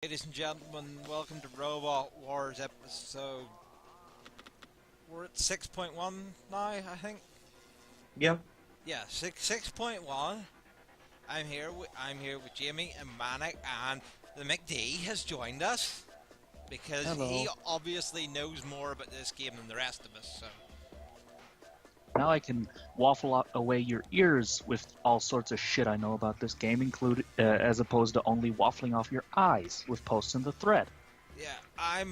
Ladies and gentlemen, welcome to Robot Wars episode. We're at 6.1 now, I think. Yeah. Yeah, 6.1. I'm here with Jamie and Manic, and the McD has joined us because Hello. he obviously knows more about this game than the rest of us. So Now I can waffle away your ears with all sorts of shit I know about this game, as opposed to only waffling off your eyes with posts in the thread. yeah,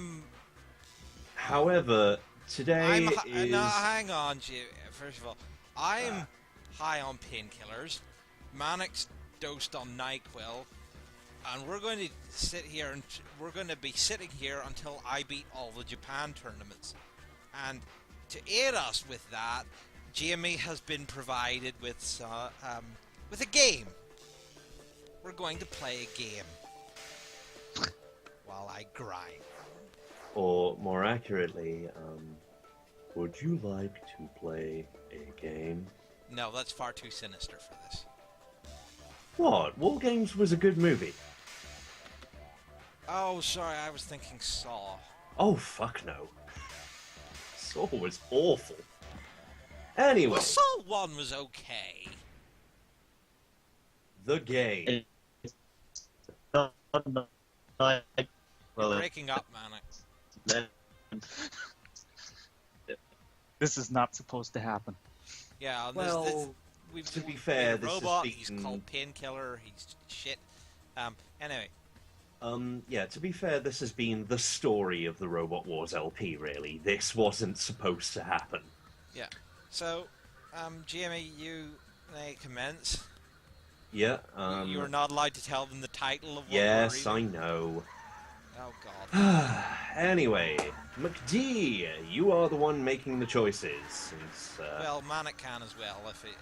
However, today is no, hang on, Jamie. First of all, I'm high on painkillers. Manic's dosed on NyQuil. And we're going to sit here and we're going to be sitting here until I beat all the Japan tournaments. And to aid us with that, Jamie has been provided with a game. We're going to play a game while I grind. or more accurately, would you like to play a game? No, that's far too sinister for this. What? War Games was a good movie. Oh, sorry, I was thinking Saw. Oh, fuck no. Saw was awful. Anyway, Well, Saw 1 was okay. the game. Well, Breaking up, Manic. this is not supposed to happen. Yeah, Well, we've to be made fair, a this has robot. He's been- called Painkiller. He's shit. Anyway, Yeah, to be fair, this has been the story of the Robot Wars LP, really. This wasn't supposed to happen. yeah. So, Jamie, you may commence. Yeah, You are not allowed to tell them the title of what yes, we're I reading. know. Oh God. Anyway, McD, you are the one making the choices. Since, Well, Manic can as well if his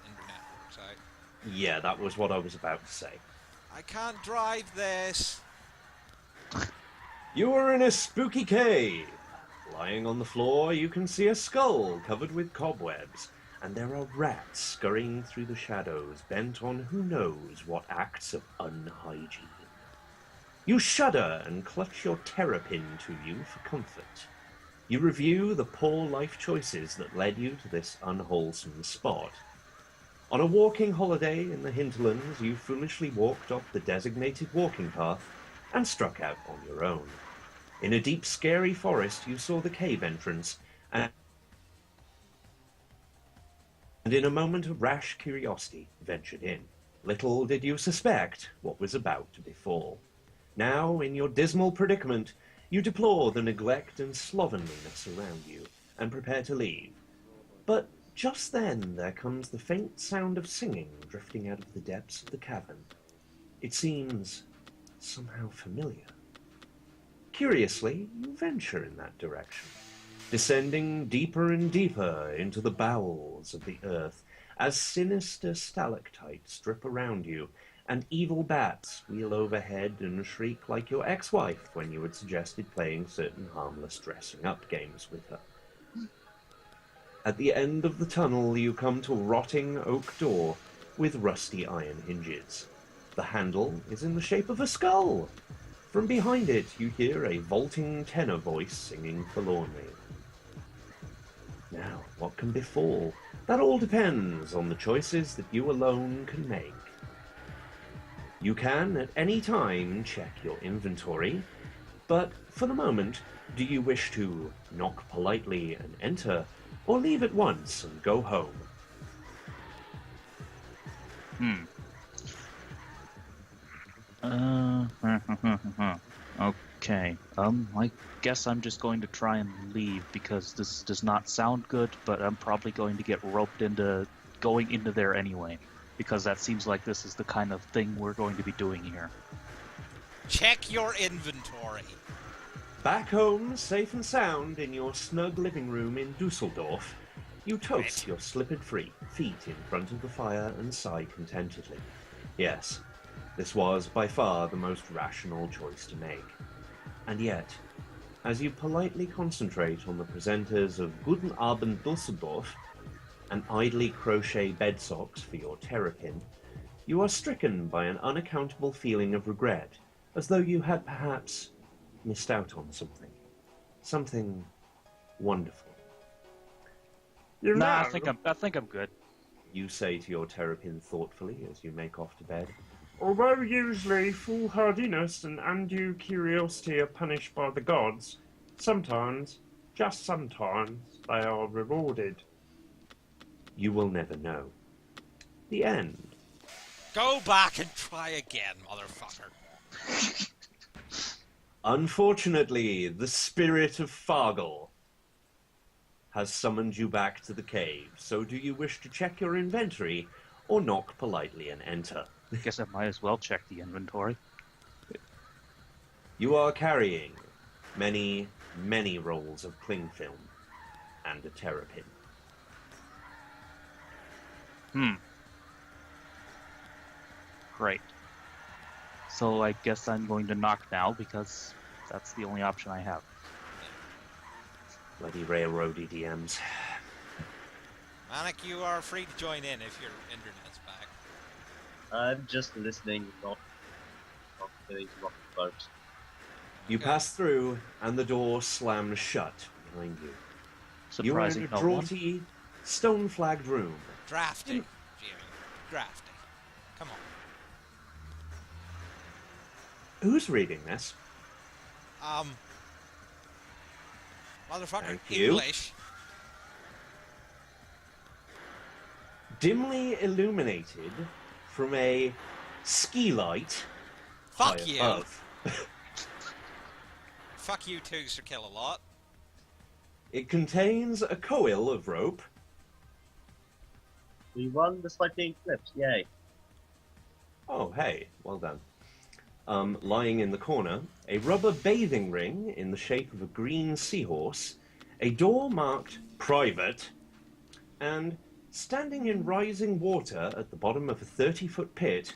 internet works out. yeah, that was what I was about to say. I can't drive this. You are in a spooky cave. Lying on the floor, you can see a skull covered with cobwebs, and there are rats scurrying through the shadows, bent on who knows what acts of unhygiene. You shudder and clutch your terrapin to you for comfort. You review the poor life choices that led you to this unwholesome spot. On a walking holiday in the hinterlands, you foolishly walked off the designated walking path and struck out on your own. In a deep, scary forest, you saw the cave entrance, and in a moment of rash curiosity, ventured in. Little did you suspect what was about to befall. Now, in your dismal predicament, you deplore the neglect and slovenliness around you, and prepare to leave. But just then there comes the faint sound of singing drifting out of the depths of the cavern. It seems somehow familiar. Curiously, you venture in that direction, descending deeper and deeper into the bowels of the earth as sinister stalactites drip around you and evil bats wheel overhead and shriek like your ex-wife when you had suggested playing certain harmless dressing-up games with her. At the end of the tunnel, you come to a rotting oak door with rusty iron hinges. The handle is in the shape of a skull. From behind it, you hear a vaulting tenor voice singing forlornly. Now, what can befall? That all depends on the choices that you alone can make. You can, at any time, check your inventory, but for the moment, do you wish to knock politely and enter, or leave at once and go home? Okay. I guess I'm just going to try and leave because this does not sound good, but I'm probably going to get roped into going into there anyway, because that seems like this is the kind of thing we're going to be doing here. Check your inventory. Back home, safe and sound, in your snug living room in Dusseldorf, you toast your slippered feet in front of the fire and sigh contentedly. Yes, this was by far the most rational choice to make. And yet, as you politely concentrate on the presenters of Guten Abend Dusseldorf and idly crochet bed socks for your terrapin, you are stricken by an unaccountable feeling of regret as though you had perhaps missed out on something. Something wonderful. You know, Nah, I think I'm good. You say to your terrapin thoughtfully as you make off to bed. although usually foolhardiness and undue curiosity are punished by the gods, sometimes, just sometimes, they are rewarded. You will never know. The end. Go back and try again, motherfucker. Unfortunately, the spirit of Fargle has summoned you back to the cave, so do you wish to check your inventory or knock politely and enter? Guess I might as well check the inventory. You are carrying many, many rolls of cling film and a terrapin. Great. So I guess I'm going to knock now because that's the only option I have. Bloody railroady DMs. Manic, you are free to join in if your internet's back. I'm just listening, not doing rock boat. You Okay. pass through, and the door slams shut behind you. You are in Surprising a no one. draughty, stone-flagged room. Drafty, Jimmy. Drafty. Come on. Who's reading this? Motherfucker, Thank you. English. Dimly illuminated from a ski light Fuck high you. above. Fuck you too, Sir Kill-A-Lot. It contains a coil of rope. We won despite being clipped, yay. Oh, hey, well done. Lying in the corner, a rubber bathing ring in the shape of a green seahorse, a door marked private, and standing in rising water at the bottom of a 30-foot pit,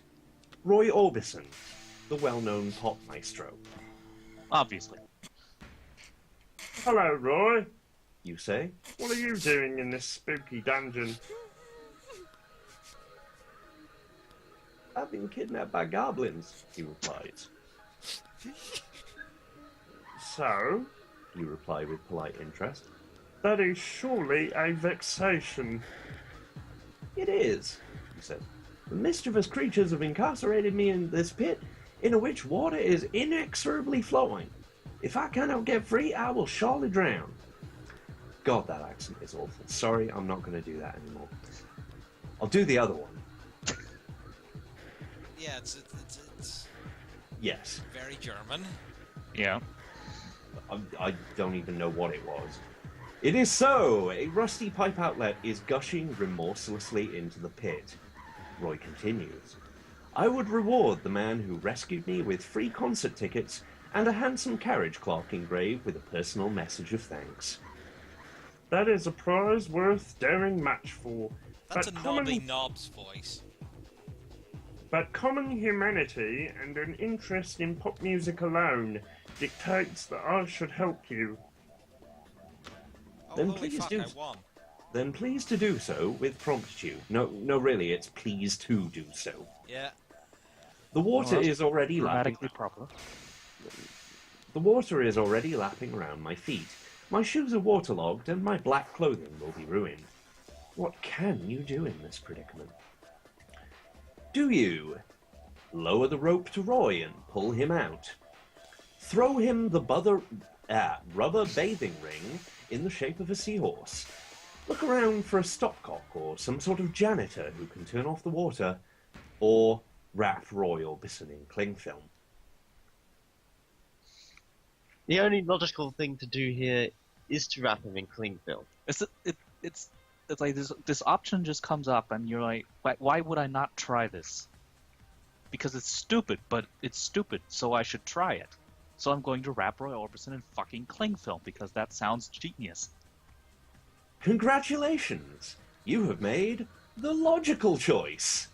Roy Orbison, the well-known pop maestro. Obviously. Hello, Roy. You say? What are you doing in this spooky dungeon? I've been kidnapped by goblins, he replies. So, You reply with polite interest. that is surely a vexation. It is, he said. The mischievous creatures have incarcerated me in this pit, in which water is inexorably flowing. If I cannot get free, I will surely drown. God, that accent is awful. Sorry, I'm not going to do that anymore. I'll do the other one. Yeah, it's Yes. very German. Yeah. I don't even know what it was. It is so! A rusty pipe outlet is gushing remorselessly into the pit. Roy continues. I would reward the man who rescued me with free concert tickets and a handsome carriage clock engraved with a personal message of thanks. That is a prize worth daring much for. That's a But knobby common- knobs voice. But common humanity and an interest in pop music alone dictates that I should help you. Oh, Then holy please fuck, do I so. won. Then please to do so with promptitude. No, really, it's please to do so. Yeah. The water that's is already lapping. Grammatically proper. The water is already lapping around my feet. My shoes are waterlogged, and my black clothing will be ruined. What can you do in this predicament? Do you lower the rope to Roy and pull him out? Throw him the rubber bathing ring in the shape of a seahorse? Look around for a stopcock or some sort of janitor who can turn off the water? Or wrap Roy Orbison in cling film? The only logical thing to do here is to wrap him in cling film. It's like this option just comes up and you're like, why would I not try this? Because it's stupid, but it's stupid, so I should try it. So I'm going to wrap Roy Orbison in fucking cling film because that sounds genius. Congratulations! You have made the logical choice.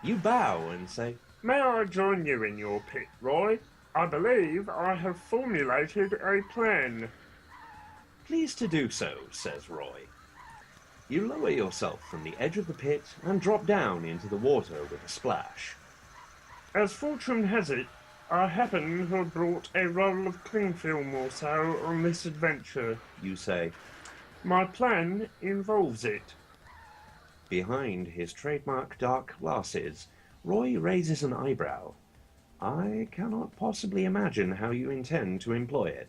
You bow and say, May I join you in your pit, Roy? I believe I have formulated a plan. pleased to do so, says Roy. You lower yourself from the edge of the pit and drop down into the water with a splash. As fortune has it, I happen to have brought a roll of cling film or so on this adventure. You say. My plan involves it. Behind his trademark dark glasses, Roy raises an eyebrow. I cannot possibly imagine how you intend to employ it.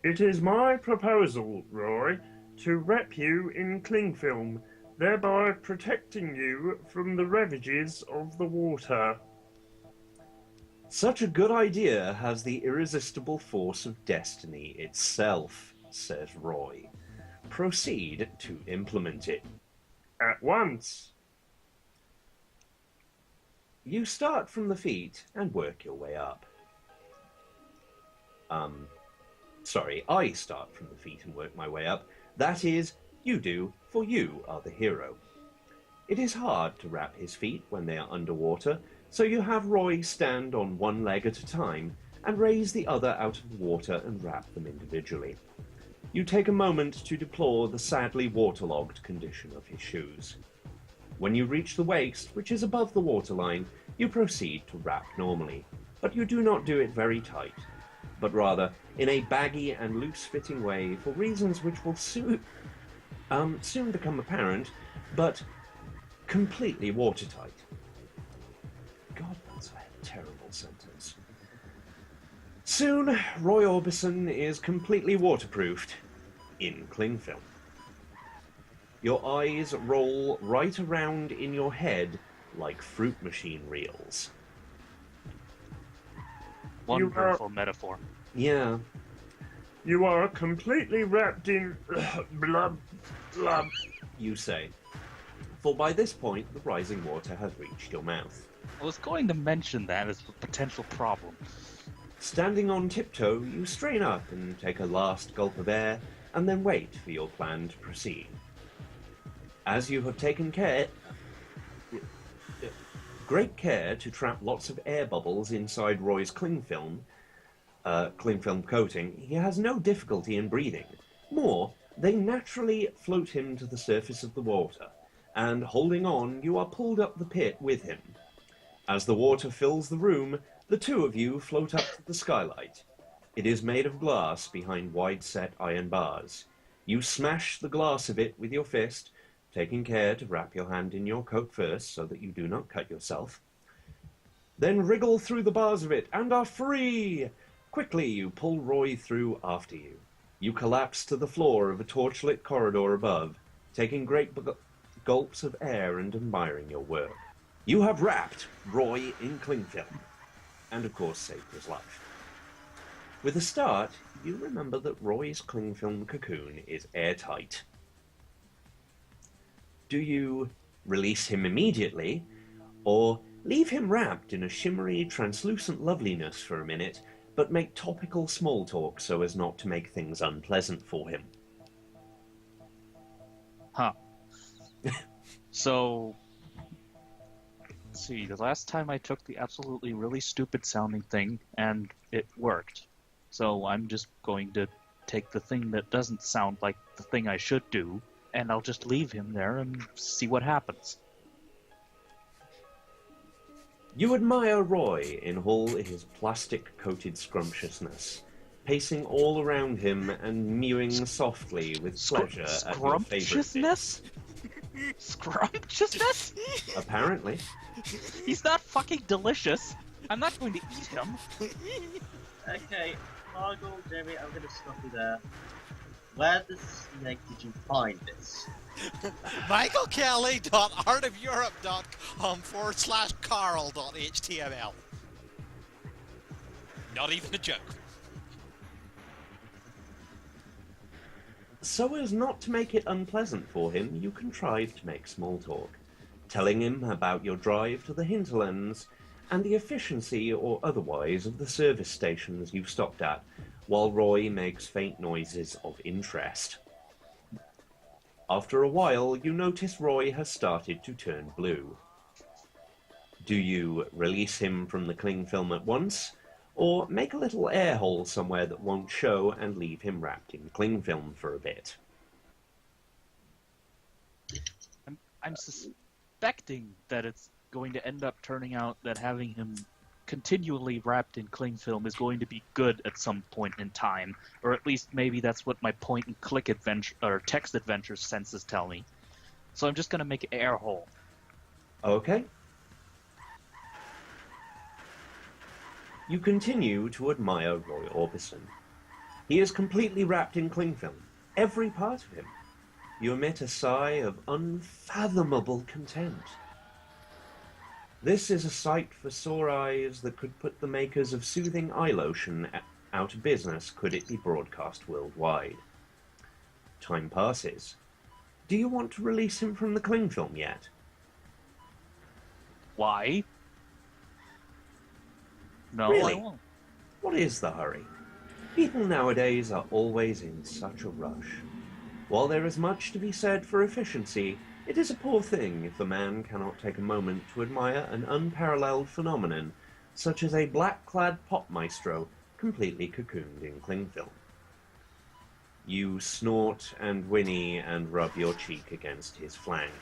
It is my proposal, Roy, to wrap you in cling film, thereby protecting you from the ravages of the water. Such a good idea has the irresistible force of destiny itself, says Roy. Proceed to implement it. At once. You start from the feet and work your way up. I start from the feet and work my way up. That is, you do, for you are the hero. It is hard to wrap his feet when they are underwater, so you have Roy stand on one leg at a time and raise the other out of the water and wrap them individually. You take a moment to deplore the sadly waterlogged condition of his shoes. When you reach the waist, which is above the waterline, you proceed to wrap normally, but you do not do it very tight, but rather in a baggy and loose-fitting way for reasons which will soon become apparent, but completely watertight. God, that's a terrible sentence. Soon, Roy Orbison is completely waterproofed in cling film. Your eyes roll right around in your head like fruit machine reels. Wonderful metaphor. Yeah. You are completely wrapped in blub, blub. You say. For by this point, the rising water has reached your mouth. I was going to mention that as a potential problem. Standing on tiptoe, you strain up and take a last gulp of air, and then wait for your plan to proceed. As you have taken great care to trap lots of air bubbles inside Roy's cling film coating, he has no difficulty in breathing. More, they naturally float him to the surface of the water, and holding on, you are pulled up the pit with him. As the water fills the room, the two of you float up to the skylight. It is made of glass behind wide-set iron bars. You smash the glass of it with your fist, taking care to wrap your hand in your coat first so that you do not cut yourself. Then wriggle through the bars of it and are free! Quickly you pull Roy through after you. You collapse to the floor of a torchlit corridor above, taking great gulps of air and admiring your work. You have wrapped Roy in cling film, and of course saved his life. With a start, you remember that Roy's cling film cocoon is airtight. Do you release him immediately, or leave him wrapped in a shimmery, translucent loveliness for a minute, but make topical small talk so as not to make things unpleasant for him? Huh. So, let's see, the last time I took the absolutely really stupid sounding thing, and it worked. So I'm just going to take the thing that doesn't sound like the thing I should do, and I'll just leave him there and see what happens. You admire Roy in all his plastic-coated scrumptiousness, pacing all around him and mewing softly with pleasure at your favorite bits. Scrumptiousness? Apparently. He's not fucking delicious. I'm not going to eat him. Okay, Margot, Jeremy, I'm gonna stop you there. Where the snake did you find this? michaelkelly.artofeurope.com/carl.html. Not even a joke. So as not to make it unpleasant for him, you contrive to make small talk, telling him about your drive to the hinterlands and the efficiency or otherwise of the service stations you've stopped at, while Roy makes faint noises of interest. After a while, you notice Roy has started to turn blue. Do you release him from the cling film at once, or make a little air hole somewhere that won't show and leave him wrapped in cling film for a bit? I'm suspecting that it's going to end up turning out that having him continually wrapped in cling film is going to be good at some point in time, or at least maybe that's what my point and click adventure or text adventure senses tell me. So I'm just going to make an air hole. Okay. You continue to admire Roy Orbison. He is completely wrapped in cling film, every part of him. You emit a sigh of unfathomable content. This is a sight for sore eyes that could put the makers of soothing eye lotion out of business could it be broadcast worldwide. Time passes. Do you want to release him from the cling film yet? Why? No, Really? I won't. What is the hurry? People nowadays are always in such a rush. While there is much to be said for efficiency, it is a poor thing if a man cannot take a moment to admire an unparalleled phenomenon, such as a black-clad pop maestro completely cocooned in cling film. You snort and whinny and rub your cheek against his flank.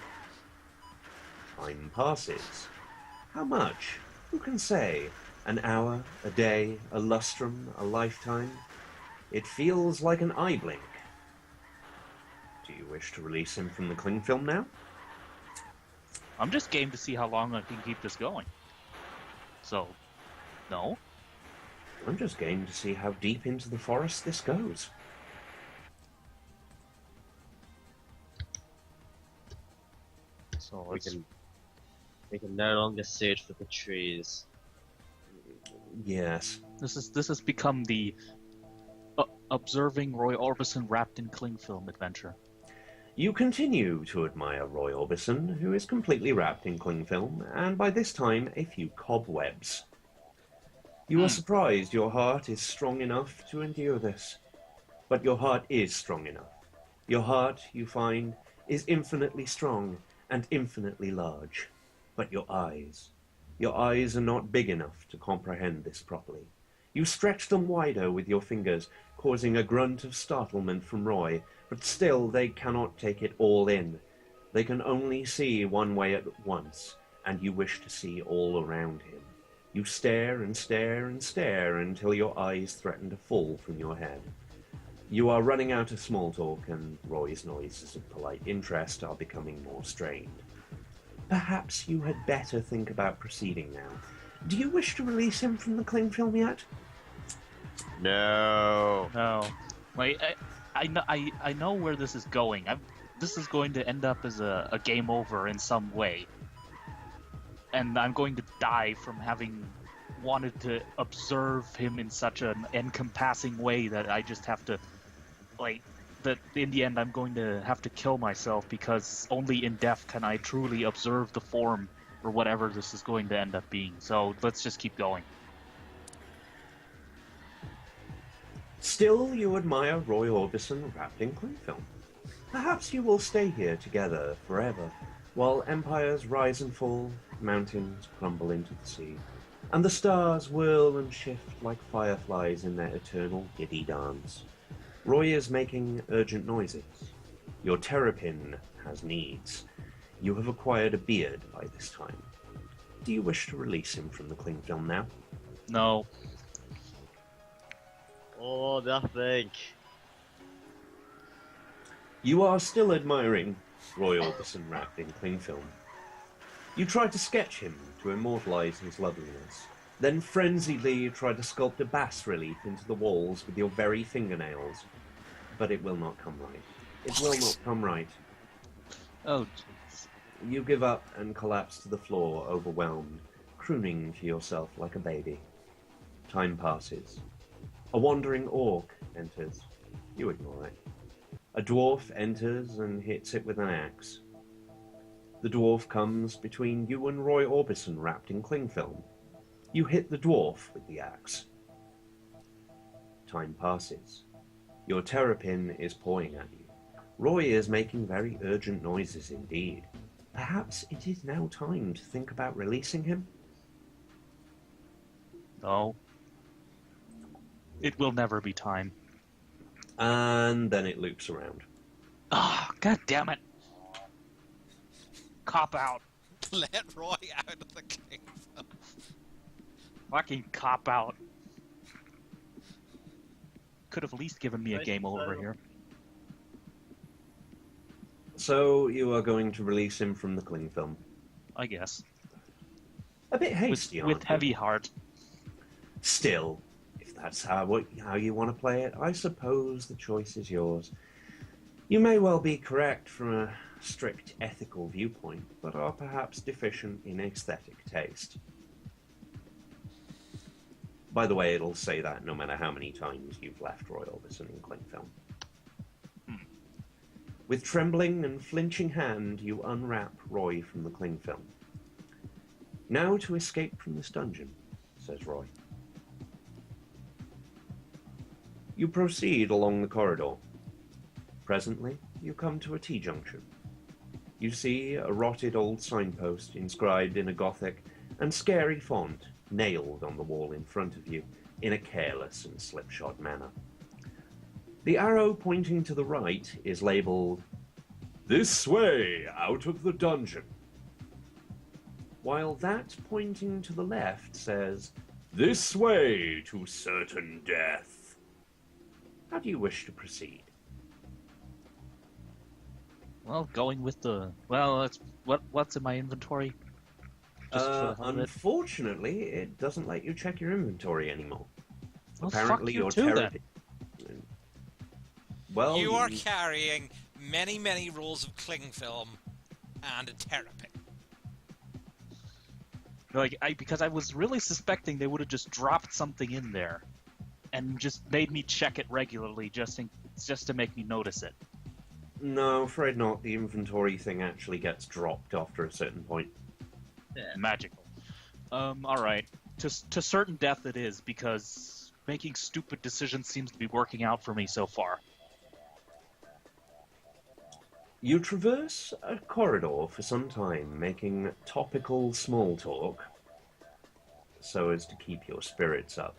Time passes. How much? Who can say? An hour, a day, a lustrum, a lifetime? It feels like an eye blink. Do you wish to release him from the cling film now? I'm just game to see how long I can keep this going. So, no. I'm just game to see how deep into the forest this goes. So We let's... can no longer search for the trees. Yes. This has become the observing Roy Orbison wrapped in cling film adventure. You continue to admire Roy Orbison, who is completely wrapped in cling film, and by this time a few cobwebs. You are surprised your heart is strong enough to endure this. But your heart is strong enough. Your heart, you find, is infinitely strong and infinitely large. But your eyes are not big enough to comprehend this properly. You stretch them wider with your fingers, causing a grunt of startlement from Roy, but still they cannot take it all in. They can only see one way at once, and you wish to see all around him. You stare and stare and stare until your eyes threaten to fall from your head. You are running out of small talk, and Roy's noises of polite interest are becoming more strained. Perhaps you had better think about proceeding now. Do you wish to release him from the cling film yet? No. No. Like, I know where this is going. This is going to end up as a game over in some way. And I'm going to die from having wanted to observe him in such an encompassing way that I just have to, that in the end I'm going to have to kill myself, because only in death can I truly observe the form or whatever this is going to end up being. So let's just keep going. Still, you admire Roy Orbison wrapped in cling film. Perhaps you will stay here together forever, while empires rise and fall, mountains crumble into the sea, and the stars whirl and shift like fireflies in their eternal giddy dance. Roy is making urgent noises. Your terrapin has needs. You have acquired a beard by this time. Do you wish to release him from the cling film now? No. Oh, nothing. You are still admiring Roy Orbison wrapped in cling film. You try to sketch him to immortalize his loveliness, then frenziedly try to sculpt a bas-relief into the walls with your very fingernails. But it will not come right. It will not come right. Oh, jeez. You give up and collapse to the floor, overwhelmed, crooning to yourself like a baby. Time passes. A wandering orc enters. You ignore it. A dwarf enters and hits it with an axe. The dwarf comes between you and Roy Orbison wrapped in cling film. You hit the dwarf with the axe. Time passes. Your terrapin is pawing at you. Roy is making very urgent noises indeed. Perhaps it is now time to think about releasing him? No. It will never be time. And then it loops around. Ah, god damn it. Cop out. Let Roy out of the cling film. Fucking cop out. Could have at least given me a Right, game over so- here. So you are going to release him from the cling film. I guess. A bit hasty, With aren't you? heavy heart. Still, if that's how you want to play it, I suppose the choice is yours. You may well be correct from a strict ethical viewpoint, but are perhaps deficient in aesthetic taste. By the way, it'll say that no matter how many times you've left Roy Orbison in cling film. With trembling and flinching hand, you unwrap Roy from the cling film. Now to escape from this dungeon, says Roy. You proceed along the corridor. Presently, you come to a T-junction. You see a rotted old signpost inscribed in a Gothic and scary font nailed on the wall in front of you in a careless and slipshod manner. The arrow pointing to the right is labelled, "This way, out of the dungeon," while that pointing to the left says, "This way to certain death." How do you wish to proceed? Well, going with the... Well, that's... What's in my inventory? Just for the hell of it. Unfortunately, it doesn't let you check your inventory anymore. Well, Apparently, fuck you your too, therapy. Well, You are carrying many, many rolls of cling film and a terrapin. Because I was really suspecting they would have just dropped something in there and just made me check it regularly just to make me notice it. No, afraid not. The inventory thing actually gets dropped after a certain point. Yeah. Magical. Alright. To certain death it is, because making stupid decisions seems to be working out for me so far. You traverse a corridor for some time, making topical small talk, so as to keep your spirits up.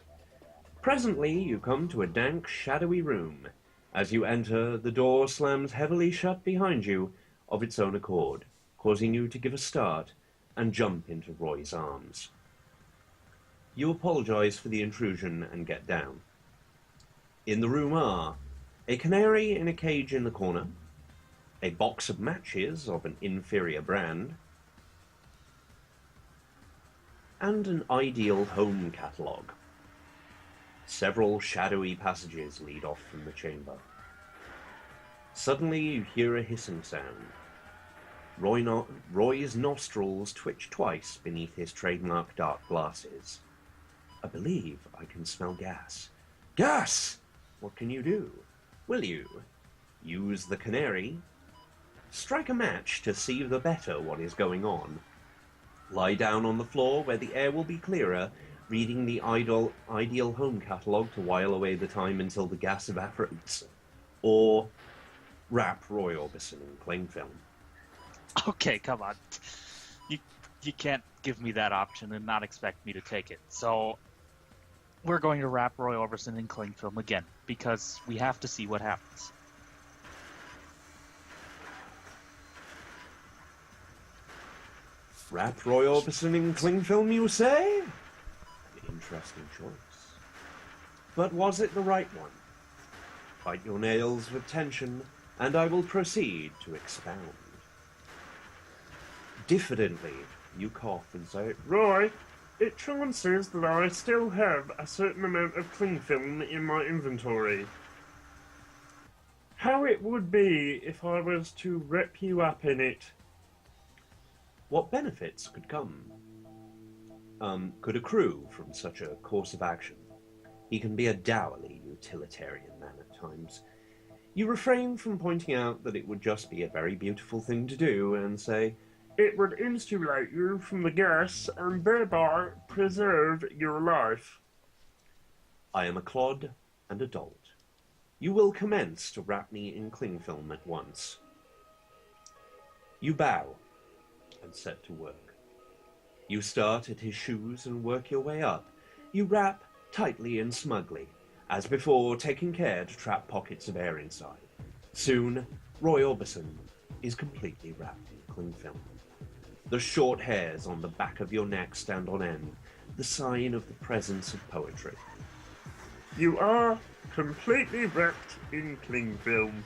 Presently, you come to a dank, shadowy room. As you enter, the door slams heavily shut behind you of its own accord, causing you to give a start and jump into Roy's arms. You apologize for the intrusion and get down. In the room are a canary in a cage in the corner, a box of matches of an inferior brand, and an ideal home catalogue. Several shadowy passages lead off from the chamber. Suddenly you hear a hissing sound. Roy's nostrils twitch twice beneath his trademark dark glasses. I believe I can smell gas. Gas! What can you do? Will you use the canary? Strike a match to see the better what is going on. Lie down on the floor where the air will be clearer, reading the ideal home catalogue to while away the time until the gas evaporates. Or wrap Roy Orbison in cling film. Okay, come on. You can't give me that option and not expect me to take it. So we're going to wrap Roy Orbison in cling film again, because we have to see what happens. Wrap Roy Orbison in cling film, you say? An interesting choice. But was it the right one? Bite your nails with tension, and I will proceed to expound. Diffidently, you cough and say, Roy, it chances that I still have a certain amount of cling film in my inventory. How it would be if I was to wrap you up in it. what benefits could accrue from such a course of action? He can be a dourly utilitarian man at times. You refrain from pointing out that it would just be a very beautiful thing to do, and say, It would insulate you from the gas and thereby preserve your life. I am a clod and a dolt. You will commence to wrap me in cling film at once. You bow and set to work. You start at his shoes and work your way up. You wrap tightly and smugly, as before, taking care to trap pockets of air inside. Soon, Roy Orbison is completely wrapped in cling film. The short hairs on the back of your neck stand on end, the sign of the presence of poetry. You are completely wrapped in cling film.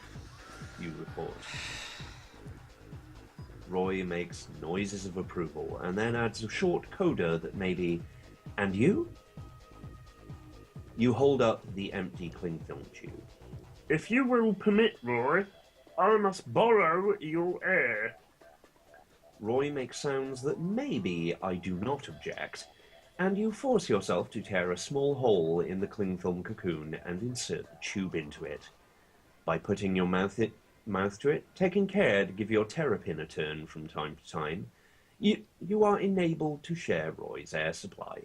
You report. Roy makes noises of approval and then adds a short coda that may be, "And you?" You hold up the empty cling film tube. If you will permit, Roy, I must borrow your air. Roy makes sounds that maybe I do not object, and you force yourself to tear a small hole in the cling film cocoon and insert the tube into it. By putting your mouth to it, taking care to give your terrapin a turn from time to time, you are enabled to share Roy's air supply.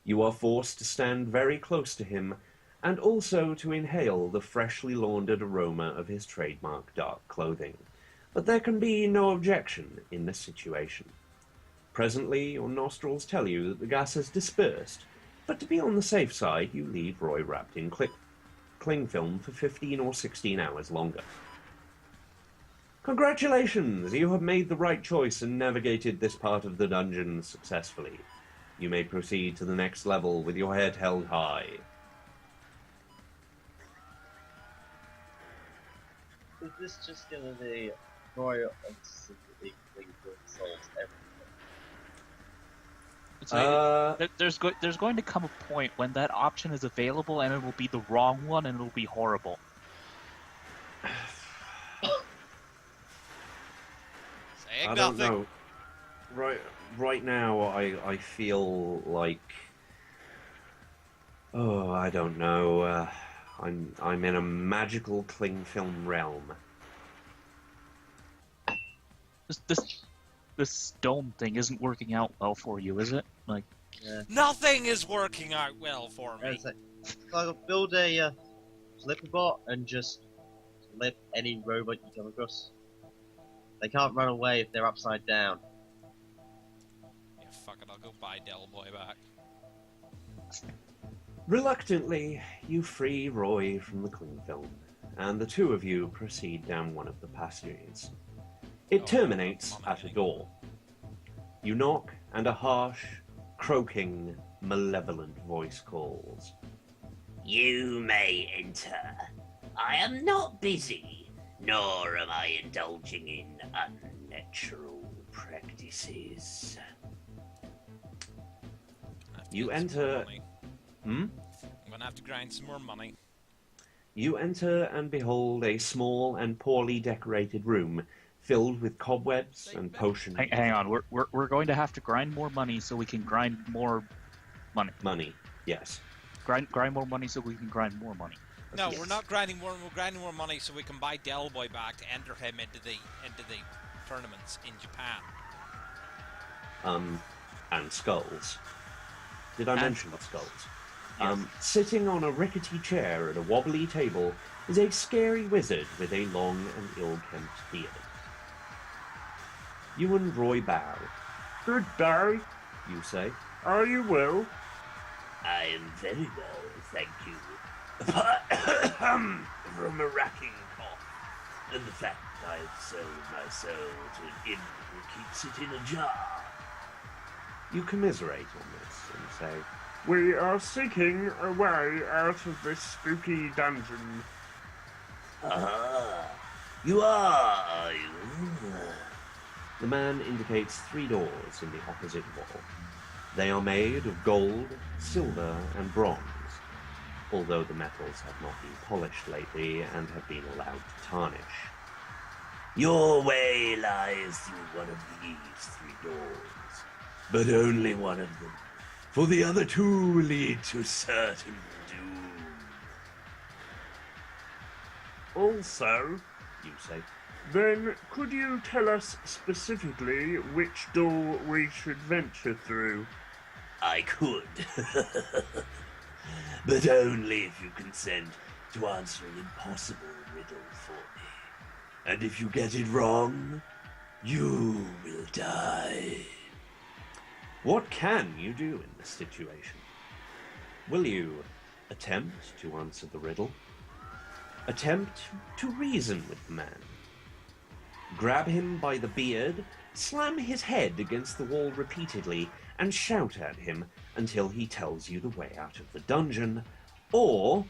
You are forced to stand very close to him and also to inhale the freshly laundered aroma of his trademark dark clothing. But there can be no objection in this situation. Presently, your nostrils tell you that the gas has dispersed, but to be on the safe side, you leave Roy wrapped in cling film for 15 or 16 hours longer. Congratulations! You have made the right choice and navigated this part of the dungeon successfully. You may proceed to the next level with your head held high. Is this just gonna be Roy obsessively cling film solves everything? So there's going to come a point when that option is available and it will be the wrong one and it will be horrible. Saying I don't nothing. know. Right now, I feel like, I don't know. I'm in a magical cling film realm. This dome thing isn't working out well for you, is it? Like, Yeah. Nothing is working out well for me. It's like, I'll build a flipper bot and just flip any robot you come across. They can't run away if they're upside down. Yeah, fuck it, I'll go buy Del Boy back. Reluctantly, you free Roy from the cling film, and the two of you proceed down one of the passages. It terminates at a door. You knock, and a harsh, croaking, malevolent voice calls. You may enter. I am not busy, nor am I indulging in unnatural practices. I have to You get some more enter- money. Hmm? I'm gonna have to grind some more money. You enter and behold a small and poorly decorated room filled with cobwebs and potions. hang on, we're going to have to grind more money so we can grind more money. Money, yes. Grind more money so we can grind more money. No, Yes. we're not grinding more. We're grinding more money so we can buy Del Boy back to enter him into the tournaments in Japan. And skulls. Did I And mention skulls? Sitting on a rickety chair at a wobbly table is a scary wizard with a long and ill-kempt beard. You and Roy bow. Good day. You say, Are you well? I am very well, thank you. Apart from a racking cough, and the fact I've sold my soul to an imp who keeps it in a jar. you commiserate on this and say, We are seeking a way out of this spooky dungeon. Ah, you are you? the man indicates 3 doors in the opposite wall. They are made of gold, silver, and bronze, although the metals have not been polished lately and have been allowed to tarnish. Your way lies through one of these 3 doors, but only one of them, for the other 2 lead to certain doom. Also, You say, then could you tell us specifically which door we should venture through? I could, but only if you consent to answer an impossible riddle for me. And if you get it wrong, you will die. what can you do in this situation? Will you attempt to answer the riddle? Attempt to reason with the man? Grab him by the beard slam his head against the wall repeatedly, and shout at him until he tells you the way out of the dungeon, or...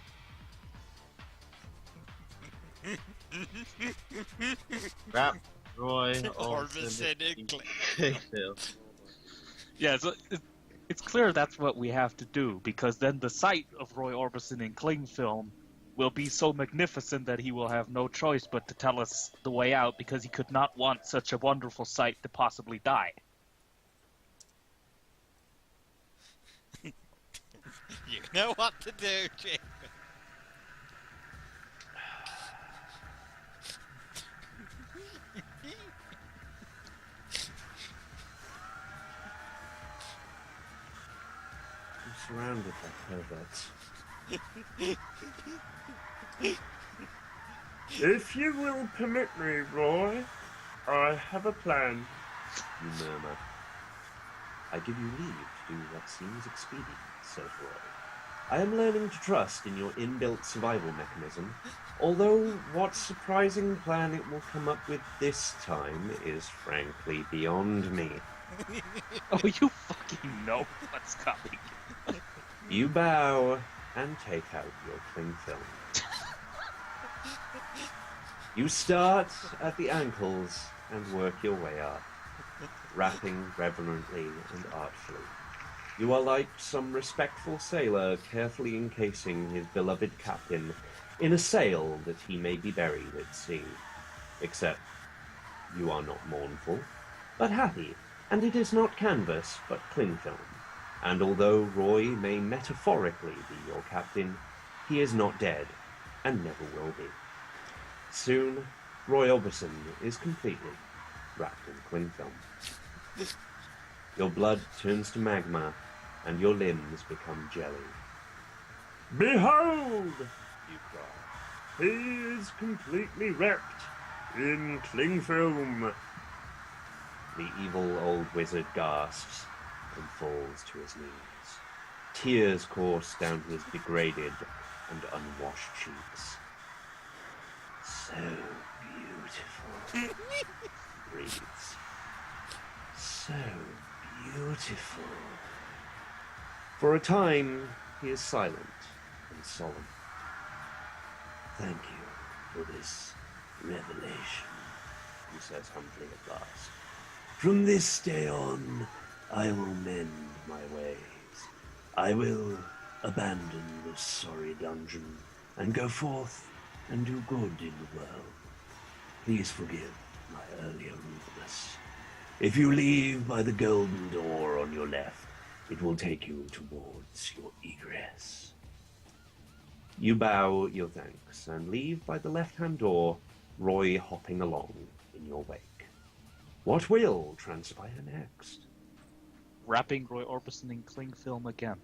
Wrap Roy Orbison in Clinkfield. Yeah, so it's clear that's what we have to do, because then the sight of Roy Orbison in cling film will be so magnificent that he will have no choice but to tell us the way out, because he could not want such a wonderful sight to possibly die. You know what to do, Jim. I'm surrounded by perverts. If you will permit me, Roy, I have a plan. You murmur. I give you leave to do what seems expedient, says Roy. I am learning to trust in your inbuilt survival mechanism, although what surprising plan it will come up with this time is frankly beyond me. Oh, you fucking know what's coming. You bow and take out your cling film. You start at the ankles and work your way up, rapping reverently and artfully. You are like some respectful sailor carefully encasing his beloved captain in a sail that he may be buried at sea. Except you are not mournful, but happy, and it is not canvas, but cling film. And although Roy may metaphorically be your captain, he is not dead, and never will be. Soon, Roy Orbison is completely wrapped in cling film. Your blood turns to magma, and your limbs become jelly. Behold! You cry. He is completely wrapped in cling film. The evil old wizard gasps and falls to his knees. Tears course down his degraded and unwashed cheeks. So beautiful, breathes. So beautiful. For a time, he is silent and solemn. Thank you for this revelation, He says humbly at last. From this day on, I will mend my ways. I will abandon this sorry dungeon and go forth and do good in the world. Please forgive my earlier rudeness. If you leave by the golden door on your left, it will take you towards your egress. You bow your thanks and leave by the left-hand door, Roy hopping along in your wake. What will transpire next? Wrapping Roy Orbison in cling film again.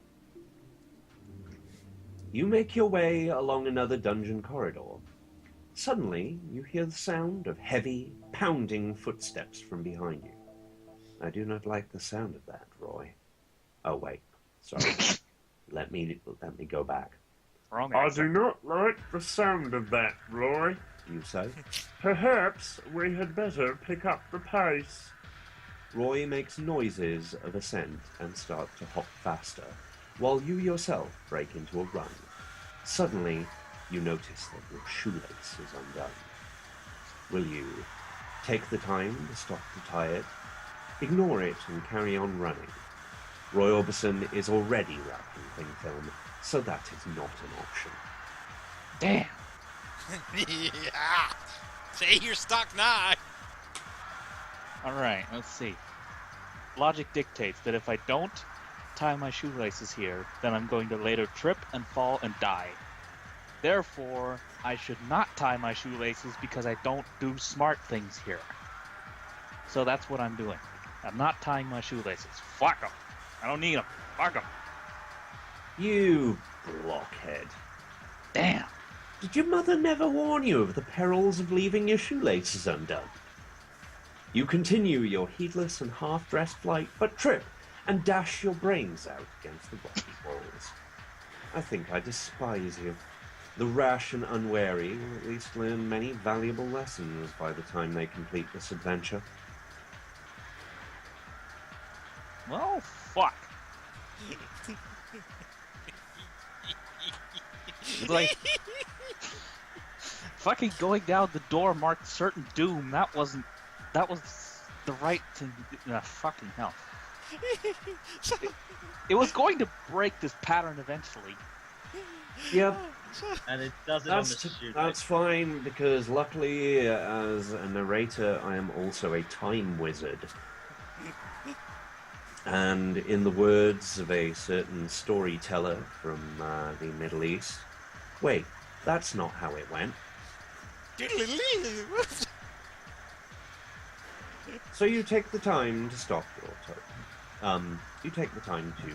You make your way along another dungeon corridor. Suddenly, you hear the sound of heavy, pounding footsteps from behind you. I do not like the sound of that, Roy. Oh, wait. Sorry. Let me go back. Wrong I answer. do not like the sound of that, Roy. You say? Perhaps we had better pick up the pace. Roy makes noises of ascent and starts to hop faster, while you yourself break into a run. Suddenly, you notice that your shoelace is undone. Will you take the time to stop to tie it? Ignore it and carry on running. Roy Orbison is already wrapped in cling film, so that is not an option. Damn. Yeah. See, you're stuck now. Alright, let's see. Logic dictates that if I don't tie my shoelaces here, then I'm going to later trip and fall and die. Therefore, I should not tie my shoelaces because I don't do smart things here. So that's what I'm doing. I'm not tying my shoelaces. Fuck them. I don't need them. Fuck them. You blockhead. Damn. Did your mother never warn you of the perils of leaving your shoelaces undone? You continue your heedless and half-dressed flight, but trip and dash your brains out against the rocky walls. I think I despise you. The rash and unwary will at least learn many valuable lessons by the time they complete this adventure. Well, fuck. It's like fucking going down the door marked certain doom. That was the right thing. Fucking hell. It was going to break this pattern eventually. Yep, And it does it on the shoot. that's fine, because luckily, as a narrator, I am also a time wizard. And in the words of a certain storyteller from the Middle East, wait, that's not how it went. So you take the time to stop your token. You take the time to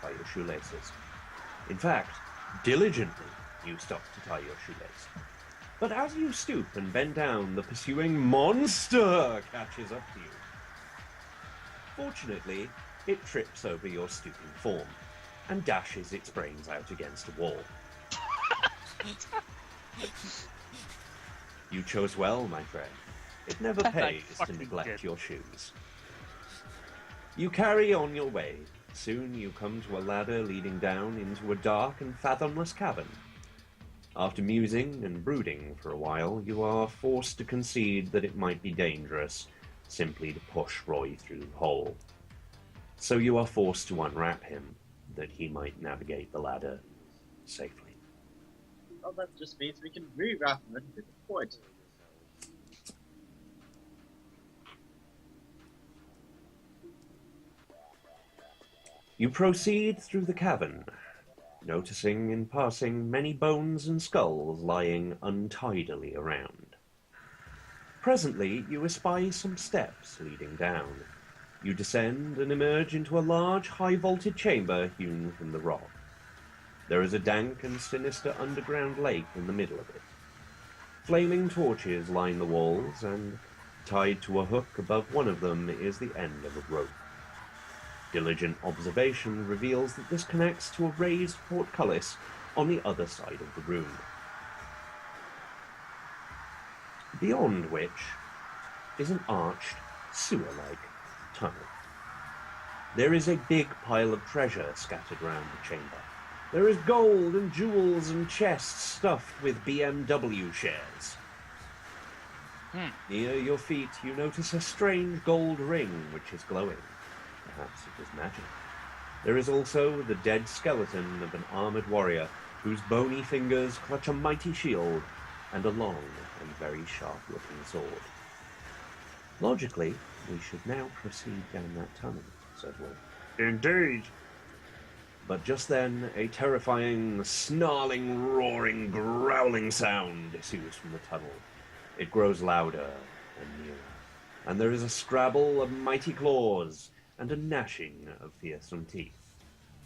tie your shoelaces. In fact, diligently you stop to tie your shoelace. But as you stoop and bend down, the pursuing monster catches up to you. Fortunately, it trips over your stooping form and dashes its brains out against a wall. You chose well, my friend. It never I pays to fucking neglect did. your shoes. You carry on your way. Soon you come to a ladder leading down into a dark and fathomless cavern. After musing and brooding for a while, you are forced to concede that it might be dangerous simply to push Roy through the hole. So you are forced to unwrap him, that he might navigate the ladder safely. Well, that just means we can rewrap them at a different point. You proceed through the cavern, noticing in passing many bones and skulls lying untidily around. Presently, you espy some steps leading down. You descend and emerge into a large, high-vaulted chamber hewn from the rock. There is a dank and sinister underground lake in the middle of it. Flaming torches line the walls, and tied to a hook above one of them is the end of a rope. Diligent observation reveals that this connects to a raised portcullis on the other side of the room. Beyond which is an arched, sewer-like tunnel. There is a big pile of treasure scattered round the chamber. There is gold and jewels and chests stuffed with BMW shares. Near your feet you notice a strange gold ring which is glowing. Perhaps it is magic. There is also the dead skeleton of an armored warrior whose bony fingers clutch a mighty shield and a long and very sharp-looking sword. Logically, we should now proceed down that tunnel, said Will. Indeed. But just then, a terrifying, snarling, roaring, growling sound issues from the tunnel. It grows louder and nearer, and there is a scrabble of mighty claws and a gnashing of fearsome teeth.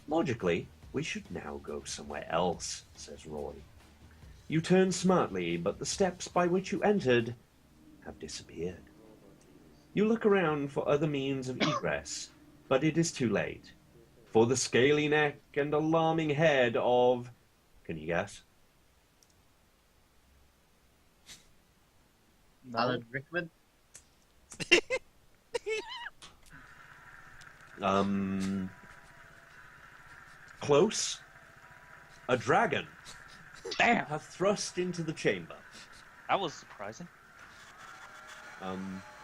Logically, we should now go somewhere else, says Roy. You turn smartly, but the steps by which you entered have disappeared. You look around for other means of egress, but it is too late. For the scaly neck and alarming head of... Can you guess? No. Alan Rickman? Close. A dragon Damn, hath thrust into the chamber. that was surprising.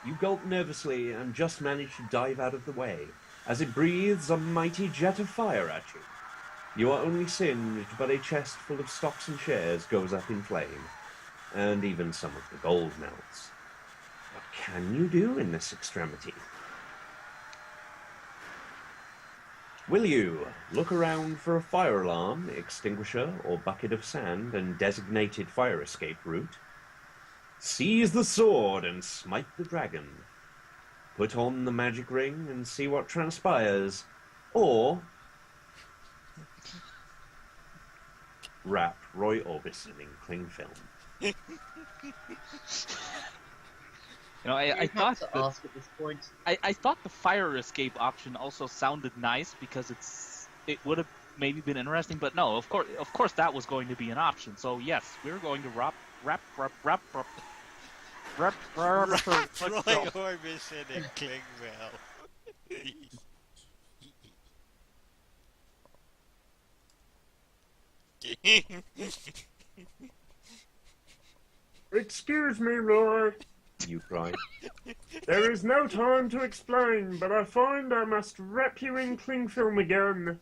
You gulp nervously and just manage to dive out of the way, as it breathes a mighty jet of fire at you. You are only singed, but a chest full of stocks and shares goes up in flame, and even some of the gold melts. What can you do in this extremity? Will you look around for a fire alarm, extinguisher, or bucket of sand and designated fire escape route? Seize the sword and smite the dragon. Put on the magic ring and see what transpires. Or wrap Roy Orbison in cling film. You know, I You thought have to that, ask at this point. I thought the fire escape option also sounded nice because it would have maybe been interesting, but no, of course that was going to be an option. So yes, we're going to wrap Roy Orbison in Clingwell. Excuse me, Roy. You cry. There is no time to explain, but I find I must wrap you in cling film again.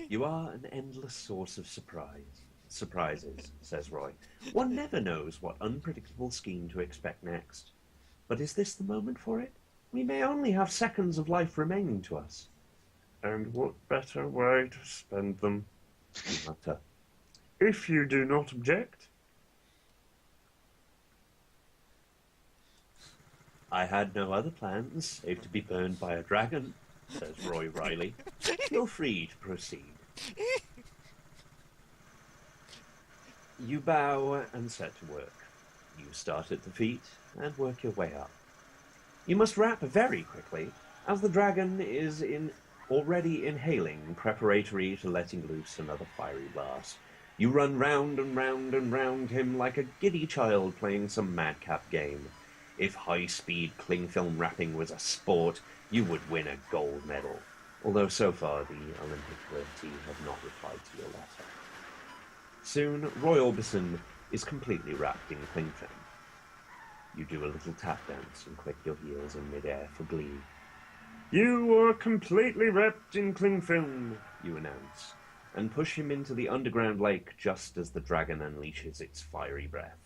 You are an endless source of surprises, says Roy. One never knows what unpredictable scheme to expect next. But is this the moment for it? We may only have seconds of life remaining to us. And what better way to spend them? You mutter. If you do not object. I had no other plans, save to be burned by a dragon, says Roy Riley. Feel free to proceed. You bow and set to work. You start at the feet and work your way up. You must wrap very quickly, as the dragon is already inhaling, preparatory to letting loose another fiery blast. You run round and round and round him like a giddy child playing some madcap game. If high-speed cling film wrapping was a sport, you would win a gold medal. Although so far the Olympic Red Team have not replied to your letter. Soon, Roy Orbison is completely wrapped in cling film. You do a little tap dance and click your heels in midair for glee. You are completely wrapped in cling film, you announce, and push him into the underground lake just as the dragon unleashes its fiery breath.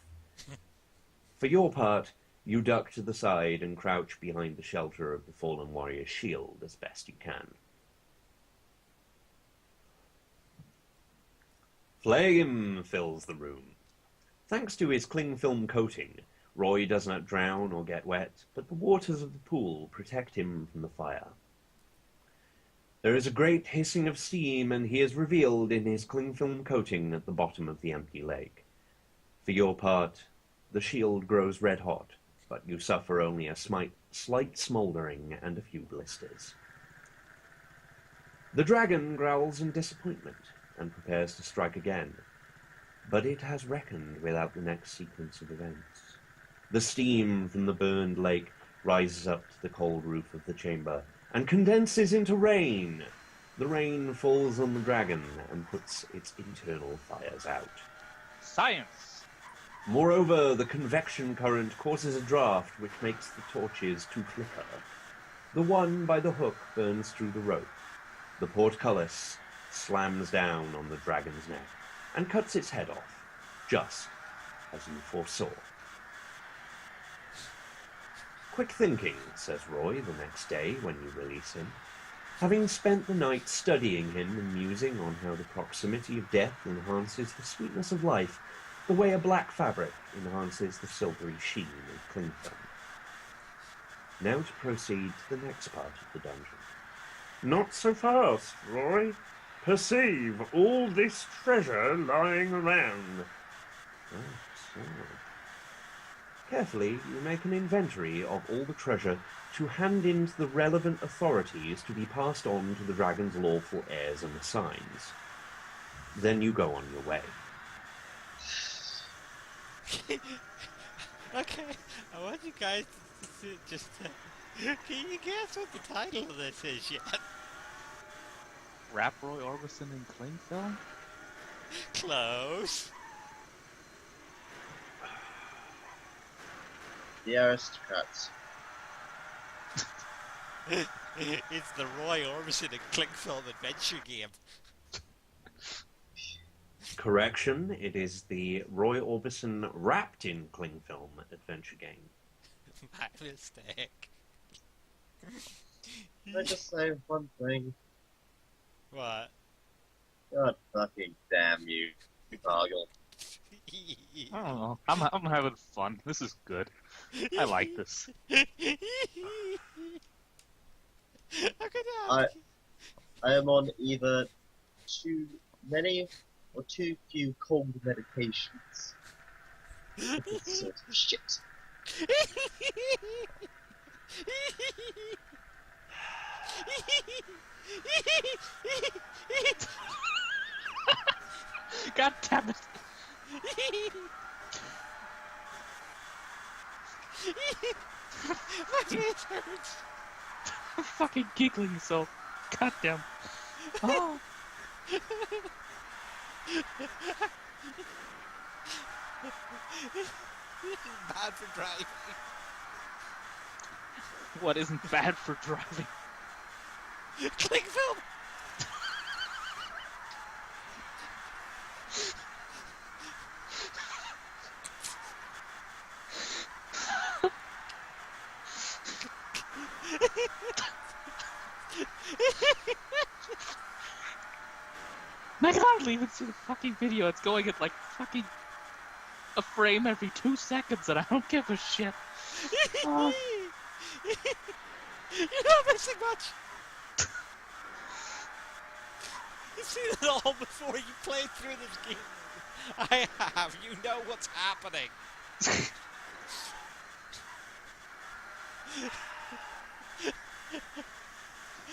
For your part, you duck to the side and crouch behind the shelter of the fallen warrior's shield as best you can. Flame fills the room. Thanks to his cling film coating, Roy does not drown or get wet, but the waters of the pool protect him from the fire. There is a great hissing of steam, and he is revealed in his cling film coating at the bottom of the empty lake. For your part, the shield grows red hot, but you suffer only a slight smouldering and a few blisters. The dragon growls in disappointment and prepares to strike again, but it has reckoned without the next sequence of events. The steam from the burned lake rises up to the cold roof of the chamber and condenses into rain. The rain falls on the dragon and puts its internal fires out. Science! Moreover, the convection current causes a draft which makes the torches to flicker. The one by the hook burns through the rope. The portcullis slams down on the dragon's neck and cuts its head off, just as you foresaw. Quick thinking, says Roy the next day when you release him. Having spent the night studying him and musing on how the proximity of death enhances the sweetness of life, the way a black fabric enhances the silvery sheen of cling film. Now to proceed to the next part of the dungeon. Not so fast, Roy. Perceive all this treasure lying around. So. Carefully, you make an inventory of all the treasure to hand in to the relevant authorities to be passed on to the dragon's lawful heirs and assigns. Then you go on your way. Okay, I want you guys to just... can you guess what the title of this is yet? Wrap Roy Orbison in cling film? Close. The Aristocrats. It's the Roy Orbison and Cling Film adventure game. Correction, it is the Roy Orbison wrapped in cling film adventure game. My mistake. Can I just say one thing? What? God fucking damn you, Argyle. I don't know. I'm having fun. This is good. I like this. I am on either too many or too few cold medications. This sort of shit. God damn it! My face hurts. I'm fucking giggling so. God damn. Oh. Bad for driving. What isn't bad for driving? Cling film. I can hardly even see the fucking video. It's going at like fucking a frame every 2 seconds, and I don't give a shit. Oh. You're not missing much. You've seen it all before you played through this game. I have. You know what's happening.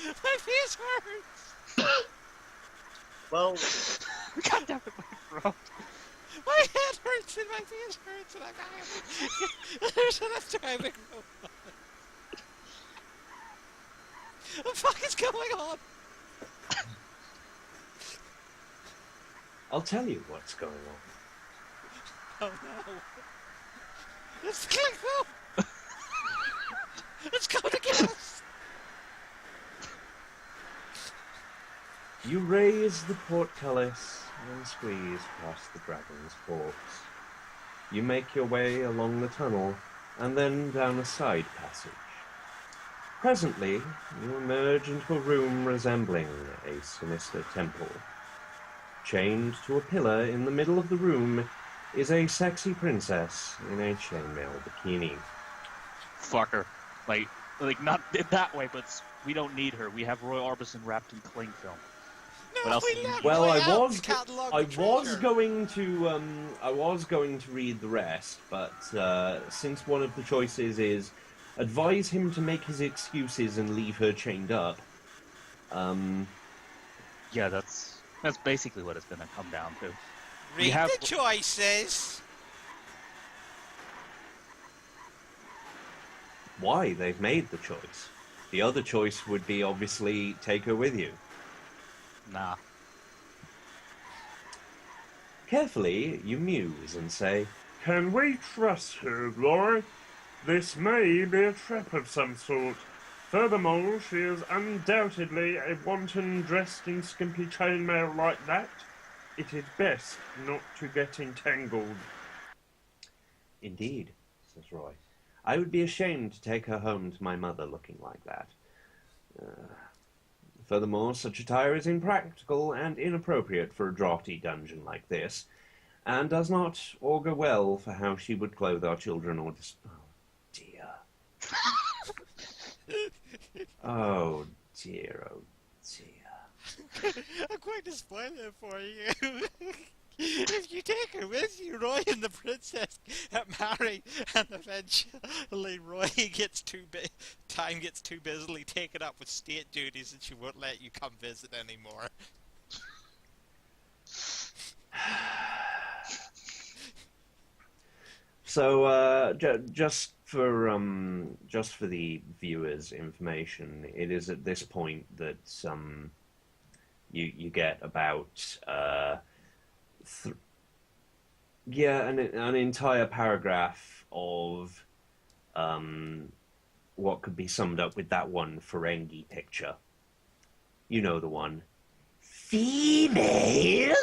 My face hurts. Well, God damn it, my throat. My head hurts and my face hurts and I'm happy. There's enough driving. What the fuck is going on? I'll tell you what's going on. Oh no. It's Klingo! It's going to get us! You raise the portcullis and squeeze past the dragon's corpse. You make your way along the tunnel and then down a side passage. Presently, you emerge into a room resembling a sinister temple. Chained to a pillar in the middle of the room is a sexy princess in a chainmail bikini. Fuck her. Like not that way, but we don't need her. We have Roy Orbison wrapped in cling film. No, What else we do you left need? Well, Roy I out was to catalog I the was treasure. going to read the rest, but since one of the choices is advise him to make his excuses and leave her chained up, Yeah, that's basically what it's gonna come down to. Read have- the choices. why they've made the choice. The other choice would be obviously take her with you. Nah. Carefully, you muse and say, Can we trust her, Roy? This may be a trap of some sort. Furthermore, she is undoubtedly a wanton dressed in skimpy chainmail like that. It is best not to get entangled. Indeed, says Roy. I would be ashamed to take her home to my mother looking like that. Furthermore, such attire is impractical and inappropriate for a draughty dungeon like this, and does not augur well for how she would clothe our children or just... Oh, dear. Oh, dear, oh, dear. I'm going to spoil it for you. If you take her with you, Roy and the princess get married, and eventually Roy time gets too busily taken up with state duties, and she won't let you come visit anymore. So, just for the viewers' information, it is at this point that you get about an entire paragraph of what could be summed up with that one Ferengi picture. You know the one. Females.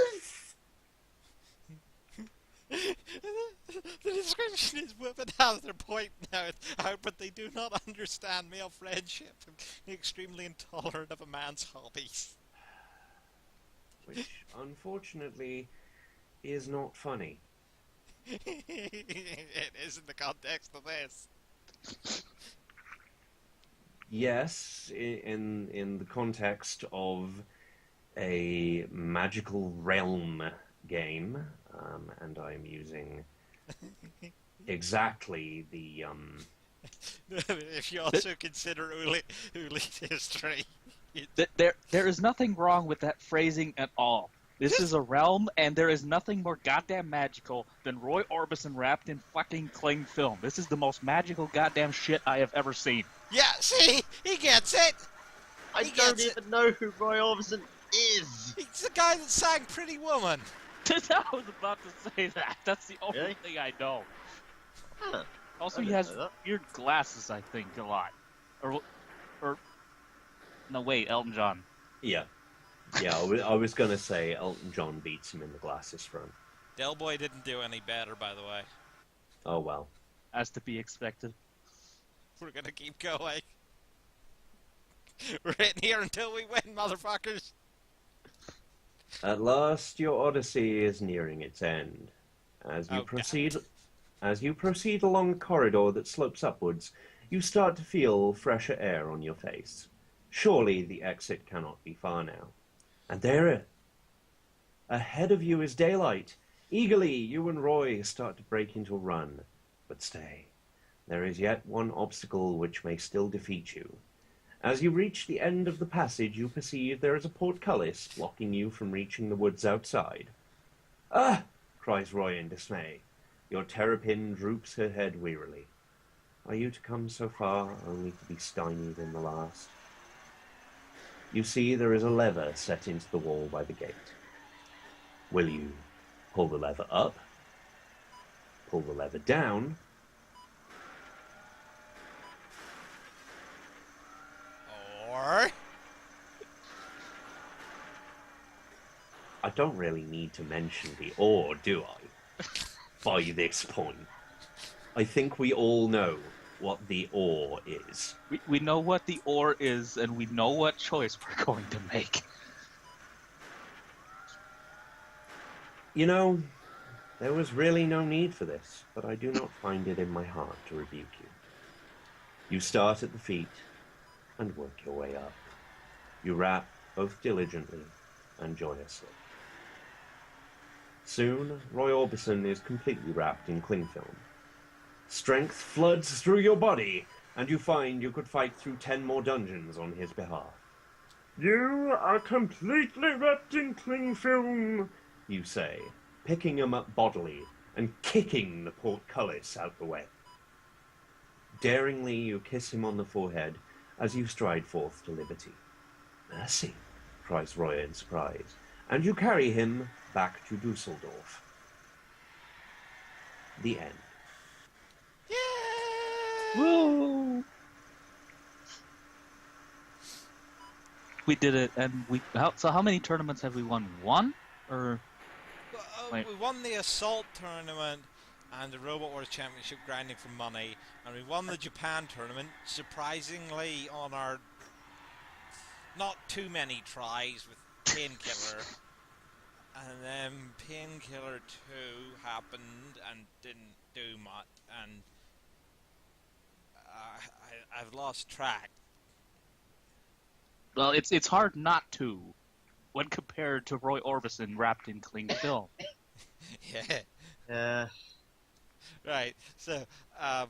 The description is women have their point now, but they do not understand male friendship and extremely intolerant of a man's hobbies. Which, unfortunately, is not funny. It is in the context of this. Yes, in the context of a magical realm game, and I'm using exactly the If you also consider Uli's history. There is nothing wrong with that phrasing at all. This is a realm, and there is nothing more goddamn magical than Roy Orbison wrapped in fucking cling film. This is the most magical goddamn shit I have ever seen. Yeah, see? He gets it! I He don't gets it. even know who Roy Orbison is. He's the guy that sang Pretty Woman. I was about to say that. That's the only Really? thing I know. Huh. Also, I he didn't has know that. weird glasses, I think, a lot. Or no, wait, Elton John. Yeah. Yeah, I was going to say Elton John beats him in the glasses front. Del Boy didn't do any better, by the way. Oh, well. As to be expected. We're gonna keep going. We're in here until we win, motherfuckers. At last, your odyssey is nearing its end. As you Oh, proceed along a corridor that slopes upwards, you start to feel fresher air on your face. Surely the exit cannot be far now. And there, ahead of you is daylight. Eagerly, you and Roy start to break into a run. But stay. There is yet one obstacle which may still defeat you. As you reach the end of the passage, you perceive there is a portcullis blocking you from reaching the woods outside. Ah! Cries Roy in dismay. Your terrapin droops her head wearily. Are you to come so far only to be stymied in the last? You see there is a lever set into the wall by the gate. Will you pull the lever up? Pull the lever down? Or I don't really need to mention the or, do I? By this point. I think we all know what the or is. We know what the or is, and we know what choice we're going to make. You know, there was really no need for this, but I do not find it in my heart to rebuke you. You start at the feet and work your way up. You rap both diligently and joyously. Soon, Roy Orbison is completely wrapped in cling film. Strength floods through your body, and you find you could fight through 10 more dungeons on his behalf. You are completely wrapped in cling film. You say, picking him up bodily and kicking the portcullis out the way. Daringly, you kiss him on the forehead as you stride forth to liberty. Mercy, cries Roy in surprise, and you carry him back to Dusseldorf. The end. Woo! We did it, and so how many tournaments have we won? One? Or... Wait. We won the Assault tournament and the Robot Wars Championship grinding for money, and we won the Japan tournament, surprisingly on our not too many tries with Painkiller. And then Painkiller 2 happened and didn't do much, and I've lost track. Well, it's hard not to, when compared to Roy Orbison wrapped in cling film. Yeah. Right, so, well,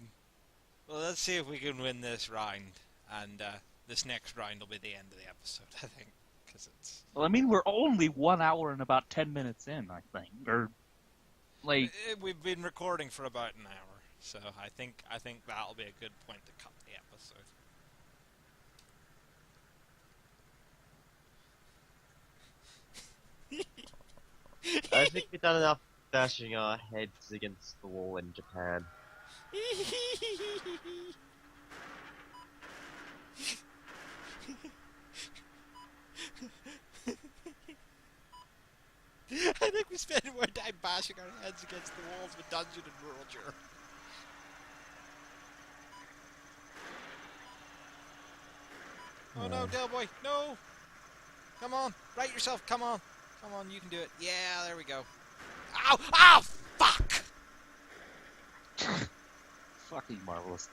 let's see if we can win this round, and this next round will be the end of the episode, I think, because it's... Well, I mean, we're only 1 hour and about 10 minutes in, I think, or, like... We've been recording for about an hour, so I think that'll be a good point to cut the episode. I think we've done enough bashing our heads against the wall in Japan. I think we spent more time bashing our heads against the walls with Dungeon and Roger. Oh no, Del Boy, no! Come on, right yourself, come on. Come on, you can do it. Yeah, there we go. Ow! Ow! Fuck! Fucking marvelous.